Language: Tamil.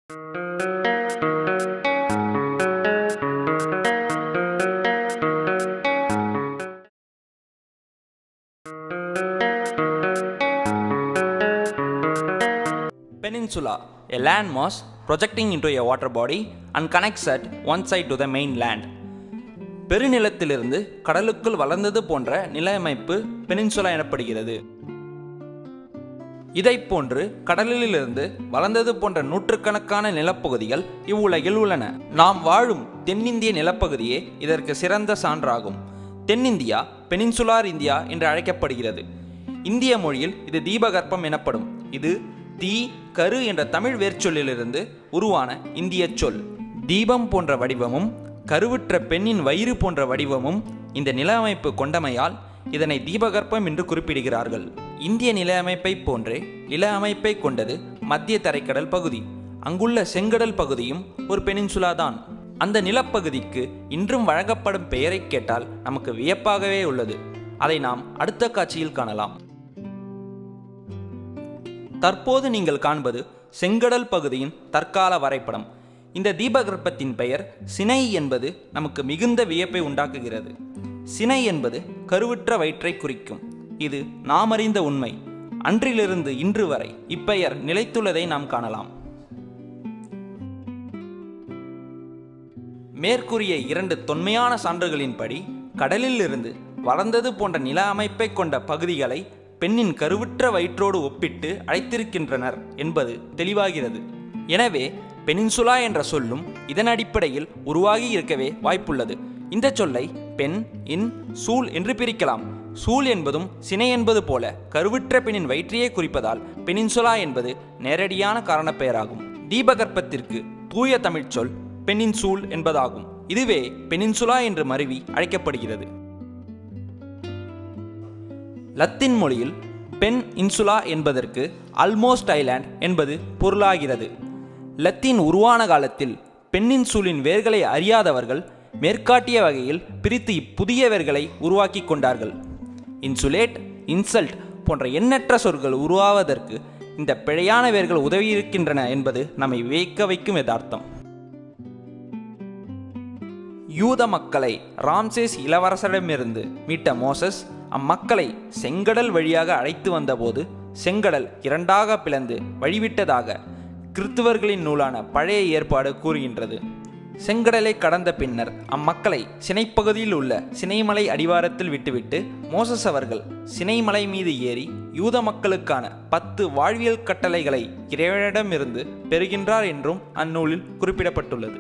Peninsula, a landmass projecting into a water body and connects at one side to the main land. பெருநிலத்திலிருந்து கடலுக்குள் வளர்ந்தது போன்ற நில அமைப்பு பெனின்சுலா எனப்படுகிறது. இதைப்போன்று கடலிலிருந்து வளர்ந்தது போன்ற நூற்றுக்கணக்கான நிலப்பகுதிகள் இவ்வுலகில் உள்ளன. நாம் வாழும் தென்னிந்திய நிலப்பகுதியே இதற்கு சிறந்த சான்றாகும். தென்னிந்தியா பெனின்சுலார் இந்தியா என்று அழைக்கப்படுகிறது. இந்திய மொழியில் இது தீபகற்பம் எனப்படும். இது தீ கரு என்ற தமிழ் வேர்ச்சொல்லிலிருந்து உருவான இந்திய சொல். தீபம் போன்ற வடிவமும் கருவுற்ற பெண்ணின் வயிறு போன்ற வடிவமும் இந்த நில அமைப்பு கொண்டமையால் இதனை தீபகற்பம் என்று குறிப்பிடுகிறார்கள். இந்திய நில அமைப்பை போன்றே நில அமைப்பை கொண்டது மத்திய தரைக்கடல் பகுதி. அங்குள்ள செங்கடல் பகுதியும் ஒரு பெனின்சுலா தான். அந்த நிலப்பகுதிக்கு இன்றும் வழங்கப்படும் பெயரை கேட்டால் நமக்கு வியப்பாகவே உள்ளது. அதை நாம் அடுத்த காட்சியில் காணலாம். தற்போது நீங்கள் காண்பது செங்கடல் பகுதியின் தற்கால வரைபடம். இந்த தீபகற்பத்தின் பெயர் சினை என்பது நமக்கு மிகுந்த வியப்பை உண்டாக்குகிறது. சினை என்பது கருவுற்ற வயிற்றை குறிக்கும். இது நாம் அறிந்த உண்மை. அன்றிலிருந்து இன்று வரை இப்பெயர் நிலைத்துள்ளதை நாம் காணலாம். மேற்கூறிய இரண்டு தொன்மையான சான்றுகளின்படி கடலில் இருந்து வளர்ந்தது போன்ற நில அமைப்பை கொண்ட பகுதிகளை பெண்ணின் கருவுற்ற வயிற்றோடு ஒப்பிட்டு அழைத்திருக்கின்றனர் என்பது தெளிவாகிறது. எனவே பெனின்சுலா என்ற சொல்லும் இதன் அடிப்படையில் உருவாகி இருக்கவே வாய்ப்புள்ளது. இந்த சொல்லை பெண் இன் சூல் என்று பிரிக்கலாம். சூல் என்பதும் சினை என்பது போல கருவுற்ற பெண்ணின் வயிற்றையே குறிப்பதால் பெனின்சுலா என்பது நேரடியான காரணப்பெயராகும். தீபகற்பத்திற்கு தூய தமிழ் சொல் பெண்ணின் சூல் என்பதாகும். இதுவே பெனின்சுலா என்று மருவி அழைக்கப்படுகிறது. லத்தீன் மொழியில் பென் இன்சுலா என்பதற்கு ஆல்மோஸ்ட் ஐலாண்ட் என்பது பொருளாகிறது. லத்தீன் உருவான காலத்தில் பென்னின்சூலின் வேர்களை அறியாதவர்கள் மேற்காட்டிய வகையில் பிரித்து புதிய வேர்களை உருவாக்கி கொண்டார்கள். இன்சுலேட், இன்சல்ட் போன்ற எண்ணற்ற சொற்கள் உருவாவதற்கு இந்த பிழையான வேர்கள் உதவியிருக்கின்றன என்பது நம்மை வியக்க வைக்கும் யதார்த்தம். யூத மக்களை ராம்சேஸ் இளவரசரிடமிருந்து மீட்ட மோசஸ் அம்மக்களை செங்கடல் வழியாக அழைத்து வந்தபோது செங்கடல் இரண்டாக பிளந்து வழிவிட்டதாக கிறிஸ்துவர்களின் நூலான பழைய ஏற்பாடு கூறுகின்றது. செங்கடலை கடந்த பின்னர் அம்மக்களை சினைப்பகுதியில் உள்ள சினைமலை அடிவாரத்தில் விட்டுவிட்டு மோசஸ் அவர்கள் சினைமலை மீது ஏறி யூத மக்களுக்கான 10 வாழ்வியல் கட்டளைகளை இறைவனிடமிருந்து பெறுகின்றார் என்றும் அந்நூலில் குறிப்பிடப்பட்டுள்ளது.